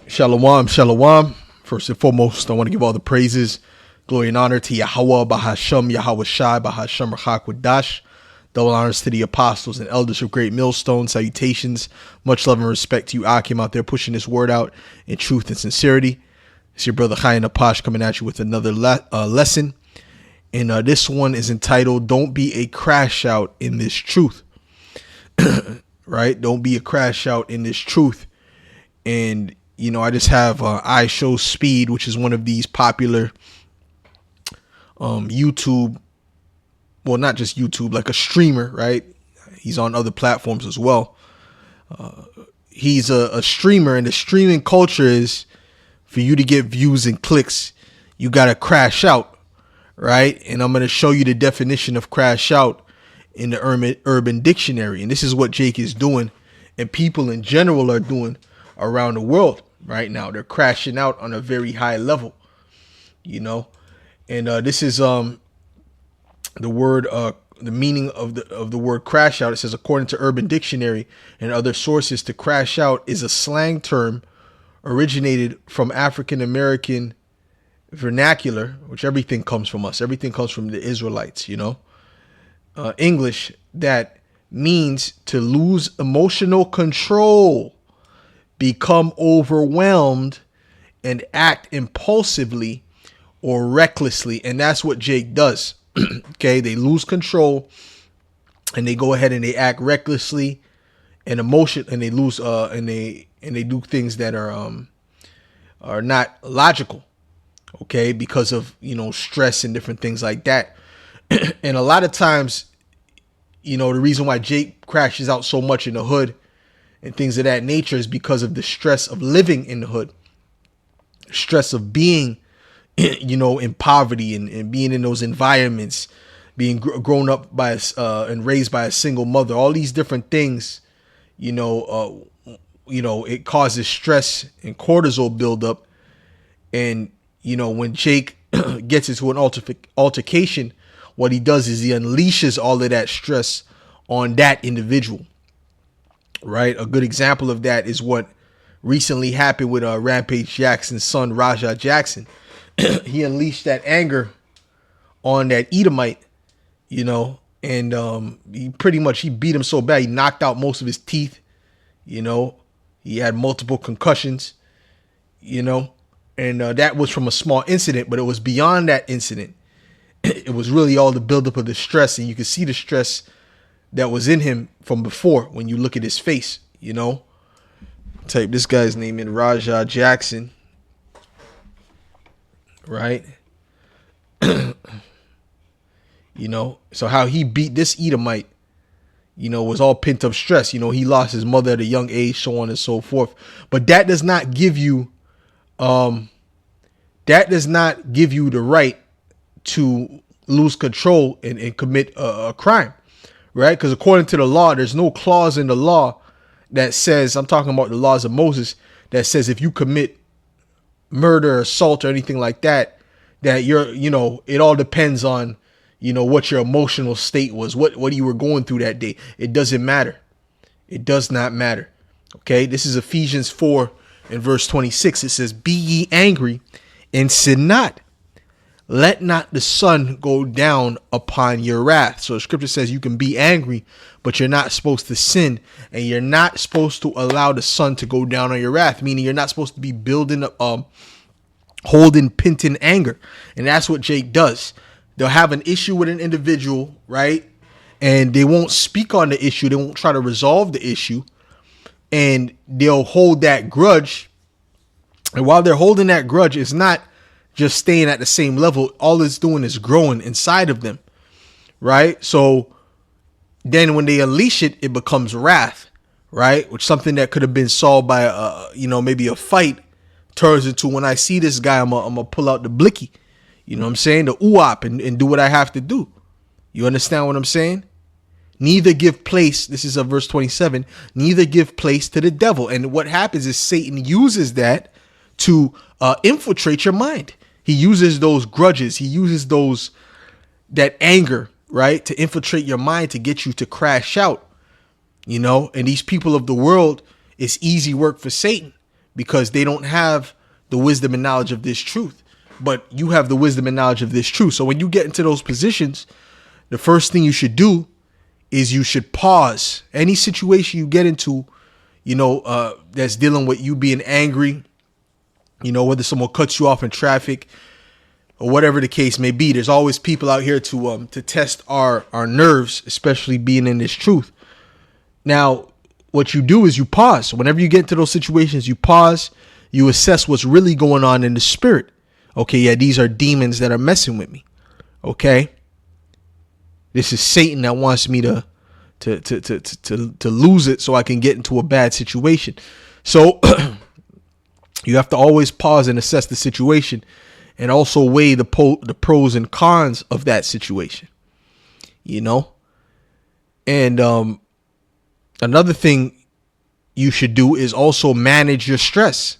Shalom, shalom. First and foremost, I want to give all the praises, glory, and honor to Yahweh, Bahasham, Yahweh Shai, Bahasham, Rachak Wadash. Double honors to the apostles and elders of Great Millstone. Salutations. Much love and respect to you, Akim, out there pushing this word out in truth and sincerity. It's your brother Chayin Apash coming at you with another lesson. And this one is entitled, Don't Be a Crash Out in This Truth. Right? Don't be a crash out in this truth. And, you know, I just have I Show Speed, which is one of these popular YouTube, well, not just YouTube, like a streamer, right? He's on other platforms as well. He's a streamer, and the streaming culture is for you to get views and clicks, you got to crash out, right? And I'm going to show you the definition of crash out in the Urban Dictionary. And this is what Jake is doing, and people in general are doing around the world right now. They're crashing out on a very high level, you know. And this is the word, the meaning of the word crash out. It says, according to Urban Dictionary and other sources, to crash out is a slang term originated from African American vernacular, which everything comes from us. Everything comes from the Israelites, you know. English that means to lose emotional control, become overwhelmed, and act impulsively or recklessly. And that's what Jake does. Okay, they lose control and they go ahead and they act recklessly and emotion, and they lose and they do things that are not logical, okay, because of, you know, stress and different things like that. And a lot of times, you know, the reason why Jake crashes out so much in the hood and things of that nature is because of the stress of living in the hood, stress of being, you know, in poverty and being in those environments, being grown up by and raised by a single mother. All these different things, you know, it causes stress and cortisol buildup. And, you know, when Jake gets into an altercation, what he does is he unleashes all of that stress on that individual, right? A good example of that is what recently happened with Rampage Jackson's son, Raja Jackson. He unleashed that anger on that Edomite, you know, and he beat him so bad he knocked out most of his teeth, you know. He had multiple concussions, you know, and that was from a small incident, but it was beyond that incident. It was really all the buildup of the stress, and you can see the stress that was in him from before when you look at his face, you know. Type this guy's name in, Raja Jackson, right? You know, so how he beat this Edomite, you know, was all pent up stress. You know, he lost his mother at a young age, so on and so forth. But that does not give you, the right to lose control and commit a crime, right? Because according to the law, there's no clause in the law that says, I'm talking about the laws of Moses, that says if you commit murder, assault, or anything like that, that you're, you know, it all depends on, you know, what your emotional state was, what you were going through that day. It doesn't matter. It does not matter. Okay, this is Ephesians 4 and verse 26. It says, be ye angry and sin not. Let not the sun go down upon your wrath. So the scripture says you can be angry, but you're not supposed to sin, and you're not supposed to allow the sun to go down on your wrath, meaning you're not supposed to be building up, holding pent in anger. And that's what Jake does. They'll have an issue with an individual, right? And they won't speak on the issue. They won't try to resolve the issue, and they'll hold that grudge. And while they're holding that grudge, it's not just staying at the same level. All it's doing is growing inside of them, right? So then when they unleash it, it becomes wrath, right? Which something that could have been solved by, maybe a fight turns into, when I see this guy, I'm gonna pull out the blicky, you know what I'm saying? The uop and do what I have to do. You understand what I'm saying? Neither give place, this is verse 27, neither give place to the devil. And what happens is Satan uses that to infiltrate your mind. He uses those grudges. He uses that anger, right, to infiltrate your mind, to get you to crash out, you know. And these people of the world, it's easy work for Satan because they don't have the wisdom and knowledge of this truth. But you have the wisdom and knowledge of this truth. So when you get into those positions, the first thing you should do is you should pause any situation you get into, that's dealing with you being angry, whether someone cuts you off in traffic or whatever the case may be. There's always people out here to test our nerves, especially being in this truth. Now, what you do is you pause. Whenever you get into those situations, you pause, you assess what's really going on in the spirit. Okay, yeah, these are demons that are messing with me. Okay. This is Satan that wants me to lose it so I can get into a bad situation. So you have to always pause and assess the situation and also weigh the pros and cons of that situation. And another thing you should do is also manage your stress.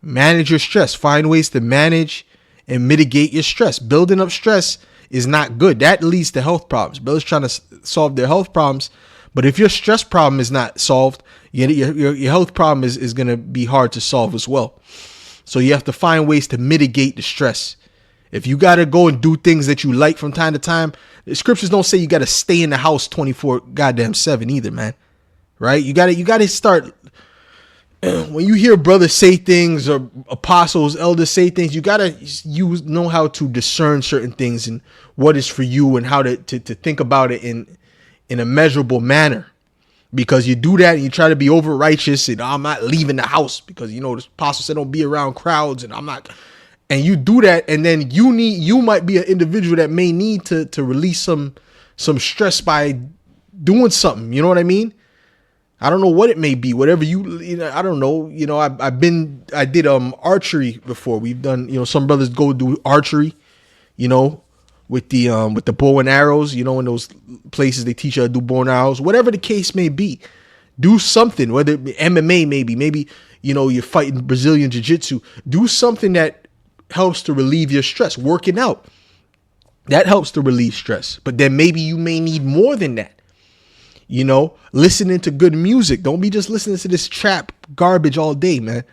Manage your stress. Find ways to manage and mitigate your stress. Building up stress is not good. That leads to health problems. Brothers trying to solve their health problems, but if your stress problem is not solved, your health problem is going to be hard to solve as well. So you have to find ways to mitigate the stress. If you got to go and do things that you like from time to time, the scriptures don't say you got to stay in the house 24/7 either, man. Right? You got to start. When you hear brothers say things or apostles, elders say things, you know how to discern certain things and what is for you and how to think about it in a measurable manner. Because you do that and you try to be over righteous and I'm not leaving the house because, the apostle said don't be around crowds and I'm not. And you do that, and then you might be an individual that may need to release some stress by doing something. You know what I mean? I don't know what it may be, whatever I don't know. I did archery before. We've done, some brothers go do archery, with the bow and arrows, in those places they teach you how to do bow and arrows, whatever the case may be. Do something, whether it be MMA, maybe, you're fighting Brazilian jiu-jitsu. Do something that helps to relieve your stress. Working out, that helps to relieve stress. But then maybe you may need more than that. Listening to good music. Don't be just listening to this trap garbage all day, man.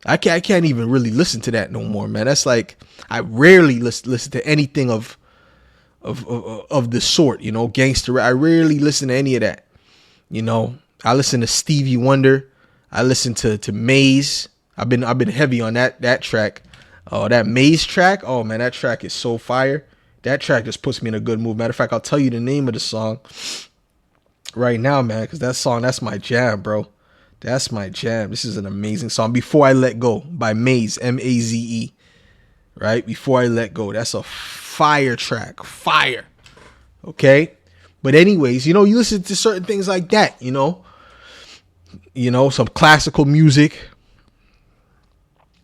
I can't even really listen to that no more, man. That's like, I rarely listen to anything of the sort, gangster rap. I rarely listen to any of that. I listen to Stevie Wonder. I listen to Maze. I've been heavy on that track. Oh, that Maze track. Oh man, that track is so fire. That track just puts me in a good mood. Matter of fact, I'll tell you the name of the song right now, man, because that's my jam, bro. That's my jam. This is an amazing song. Before I Let Go by Maze, Maze. Right? Before I Let Go. That's a fire track. Fire. Okay? But anyways, you listen to certain things like that, some classical music.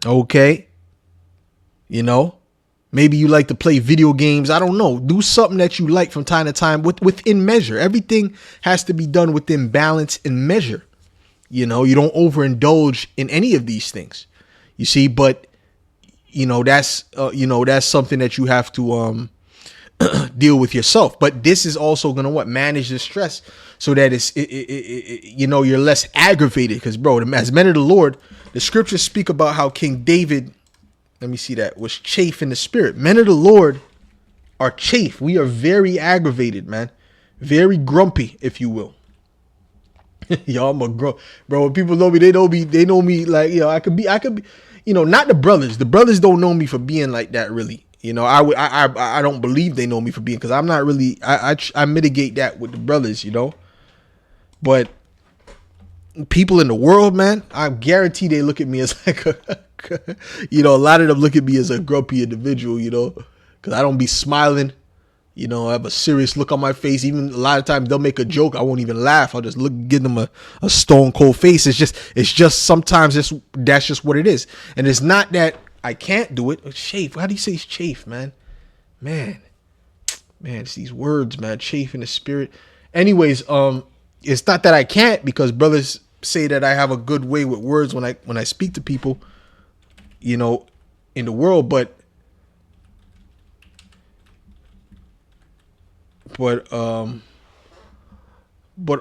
Okay? Maybe you like to play video games. I don't know. Do something that you like from time to time within measure. Everything has to be done within balance and measure. You don't overindulge in any of these things. You see, but that's something that you have to deal with yourself. But this is also going to manage the stress so that you're less aggravated. Because, bro, as men of the Lord, the scriptures speak about how King David, let me see that, was chafe in the spirit. Men of the Lord are chafe. We are very aggravated, man. Very grumpy, if you will. Yo, I'm a bro. When people know me, they know me like, I could be, not the brothers. The brothers don't know me for being like that, really. I don't believe they know me for being, because I'm not really, I mitigate that with the brothers, but people in the world, man, I guarantee they look at me as like a lot of them look at me as a grumpy individual, because I don't be smiling. I have a serious look on my face. Even a lot of times they'll make a joke, I won't even laugh. I'll just give them a stone cold face. It's just sometimes that's just what it is. And it's not that I can't do it. Chafe. How do you say it's chafe, man? Man, it's these words, man. Chafe in the spirit. Anyways, it's not that I can't, because brothers say that I have a good way with words when I speak to people, in the world, but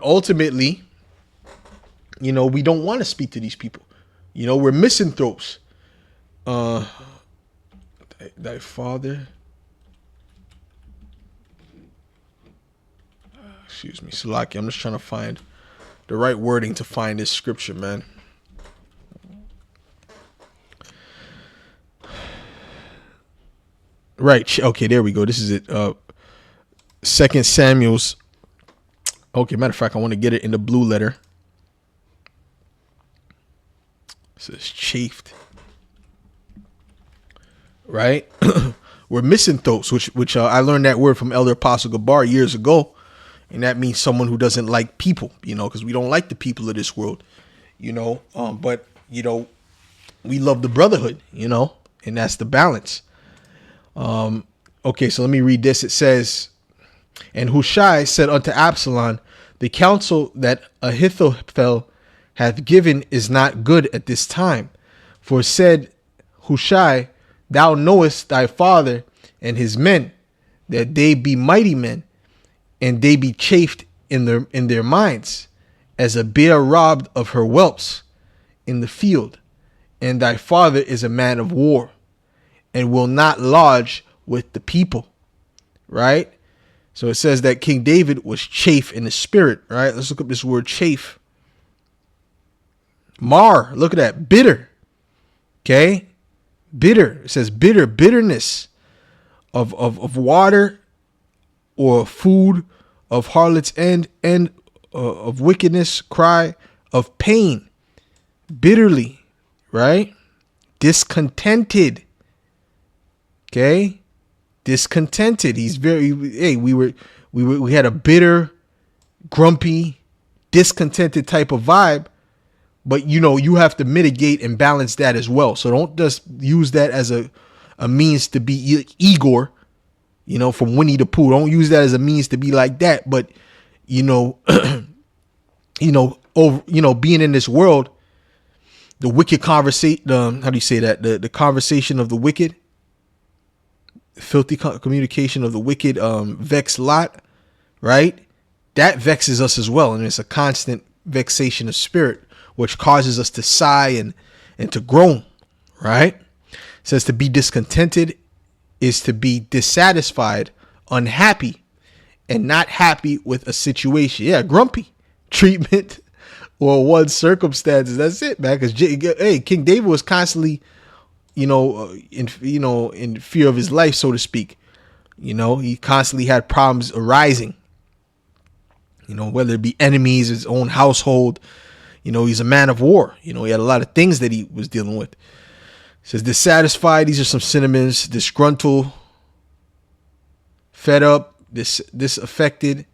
ultimately, We don't want to speak to these people. We're misanthropes. Uh, thy father, excuse me, Salaki. I'm just trying to find the right wording to find this scripture, man. Right. Okay, there we go. This is it. Second Samuel's. Okay, matter of fact, I want to get it in the blue letter. It says chafed. Right? We're misanthropes, which I learned that word from Elder Apostle Gabar years ago. And that means someone who doesn't like people, because we don't like the people of this world, but, we love the brotherhood, and that's the balance. Okay, so let me read this. It says, and Hushai said unto Absalom, the counsel that Ahithophel hath given is not good at this time. For said Hushai, thou knowest thy father and his men, that they be mighty men, and they be chafed in their minds, as a bear robbed of her whelps in the field. And thy father is a man of war, and will not lodge with the people. Right? So it says that King David was chafe in the spirit. Right? Let's look up this word chafe. Mar, look at that. Bitter. Okay? Bitter. It says bitter, bitterness of water or food, of harlot's end, of wickedness, cry, of pain, bitterly, right? Discontented. Okay? Discontented. He's we had a bitter, grumpy, discontented type of vibe, but you have to mitigate and balance that as well. So don't just use that as a means to be Igor, from Winnie the Pooh. Don't use that as a means to be like that. But, being in this world, the wicked conversation, how do you say that? The conversation of the wicked, filthy communication of the wicked, vex Lot, right? That vexes us as well. And it's a constant vexation of spirit, which causes us to sigh and to groan, right? It says to be discontented is to be dissatisfied, unhappy, and not happy with a situation. Yeah, grumpy treatment or one's circumstances. That's it, man. Because King David was constantly, in fear of his life, so to speak. He constantly had problems arising. Whether it be enemies, his own household. He's a man of war. He had a lot of things that he was dealing with. It says dissatisfied. These are some synonyms. Disgruntled, fed up, disaffected,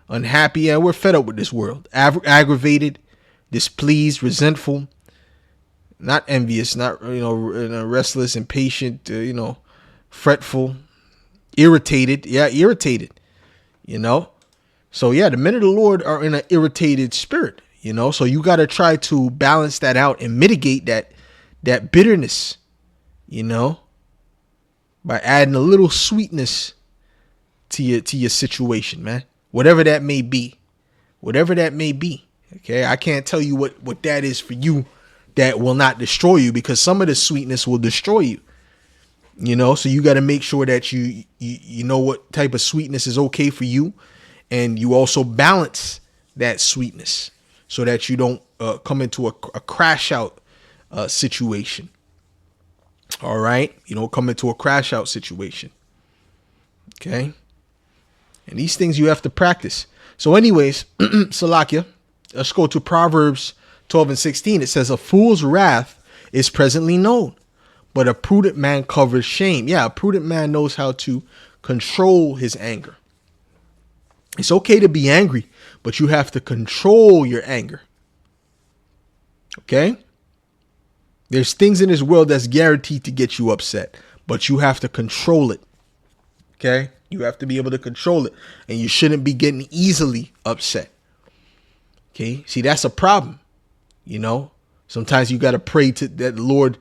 unhappy. Yeah, we're fed up with this world. Aggravated, displeased, resentful, not envious, not restless, impatient, fretful, irritated. Yeah, irritated. So yeah, the men of the Lord are in an irritated spirit. So you got to try to balance that out and mitigate that bitterness, by adding a little sweetness to your situation, man. Whatever that may be. Okay. I can't tell you what that is for you that will not destroy you, because some of the sweetness will destroy you. So you got to make sure that you know what type of sweetness is okay for you. And you also balance that sweetness so that you don't come into a crash out situation. All right. You don't come into a crash out situation. Okay. And these things you have to practice. So anyways, Salakia, let's go to Proverbs 12 and 16. It says, a fool's wrath is presently known, but a prudent man covers shame. Yeah, a prudent man knows how to control his anger. It's okay to be angry, but you have to control your anger. Okay? There's things in this world that's guaranteed to get you upset, but you have to control it. Okay? You have to be able to control it, and you shouldn't be getting easily upset. Okay? See, that's a problem. Sometimes you got to pray to that the Lord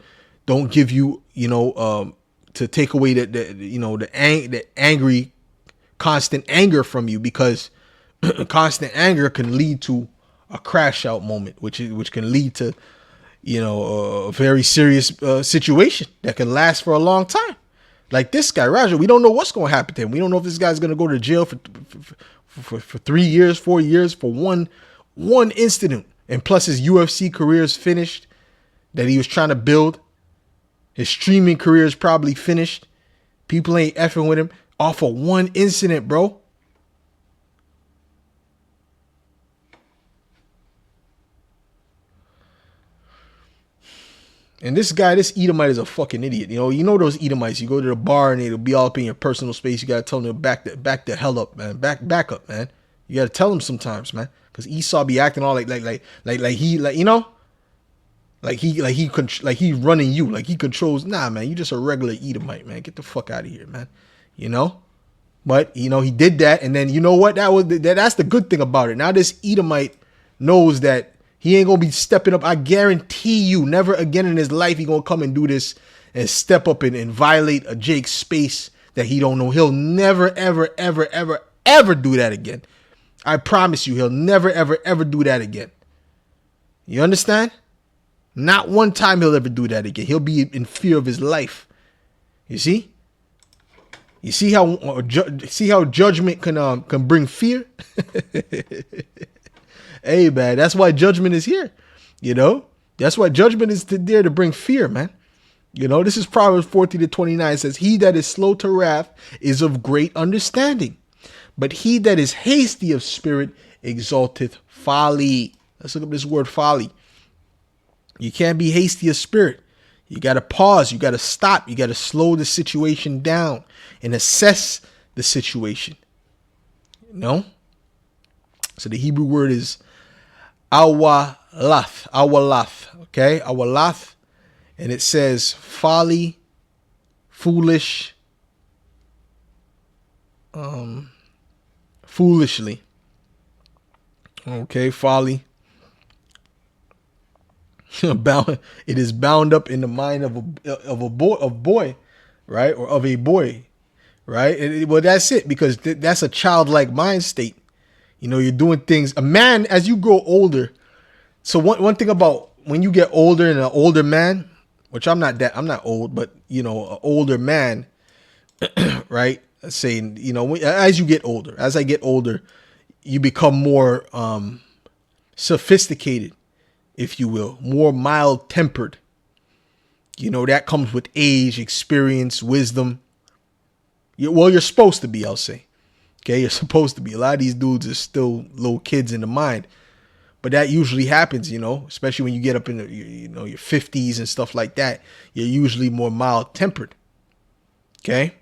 don't give you, to take away the angry, constant anger from you, because constant anger can lead to a crash out moment, which can lead to, a very serious situation that can last for a long time. Like this guy, Raja, we don't know what's going to happen to him. We don't know if this guy's going to go to jail for 3 years, 4 years for one incident. And plus his UFC career is finished that he was trying to build. His streaming career is probably finished. People ain't effing with him off of one incident, bro. And this guy, this Edomite is a fucking idiot. You know those Edomites. You go to the bar and it'll be all up in your personal space. You gotta tell them to back the hell up, man. Back up, man. You gotta tell them sometimes, man. Cause Esau be acting all like he he running you, like he controls. Nah, man, you just a regular Edomite, man. Get the fuck out of here, man. But he did that, and then you know what? That's the good thing about it. Now this Edomite knows that he ain't gonna be stepping up. I guarantee you, never again in his life he gonna come and do this and step up and violate a Jake's space that he don't know. He'll never, ever, ever, ever, ever do that again. I promise you, he'll never, ever, ever do that again. You understand? Not one time he'll ever do that again. He'll be in fear of his life. You see? You see how judgment can bring fear? Hey, man, that's why judgment is here. That's why judgment is there to bring fear, man. This is Proverbs 14:29. It says, he that is slow to wrath is of great understanding, but he that is hasty of spirit exalteth folly. Let's look up this word folly. You can't be hasty of spirit. You got to pause. You got to stop. You got to slow the situation down and assess the situation. So the Hebrew word is awalath. Okay, awalath. And it says folly, foolish, foolishly. Okay, folly. It is bound up in the mind of a boy, right? Or of a boy, right? Well, that's it, because that's a childlike mind state. You're doing things. A man, as you grow older. So one thing about when you get older, and an older man, which I'm not old, but an older man, right? Saying, as you get older, as I get older, you become more sophisticated, if you will, more mild tempered. That comes with age, experience, wisdom. You're supposed to be, I'll say. Okay, you're supposed to be. A lot of these dudes are still little kids in the mind. But that usually happens, especially when you get up in your 50s and stuff like that. You're usually more mild tempered. Okay.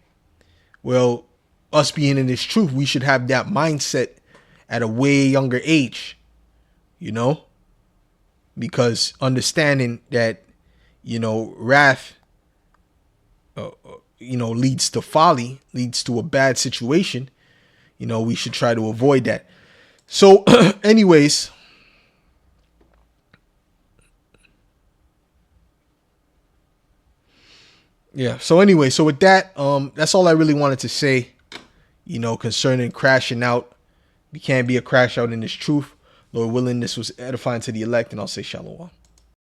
Well, us being in this truth, we should have that mindset at a way younger age, because understanding that, wrath, leads to folly, leads to a bad situation. We should try to avoid that. So anyways, yeah. So with that, that's all I really wanted to say, concerning crashing out. You can't be a crash out in this truth. Lord willing, this was edifying to the elect, and I'll say shalom.